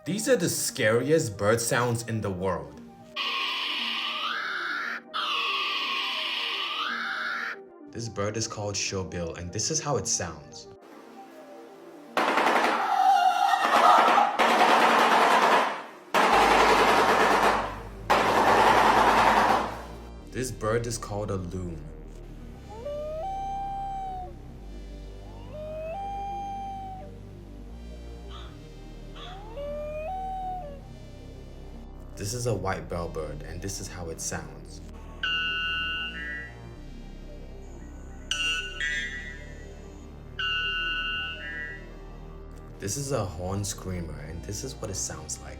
These are the scariest bird sounds in the world. This bird is called showbill, and this is how it sounds. This bird is called a loon. This is a white bellbird, and this is how it sounds. This is a horn screamer, and this is what it sounds like.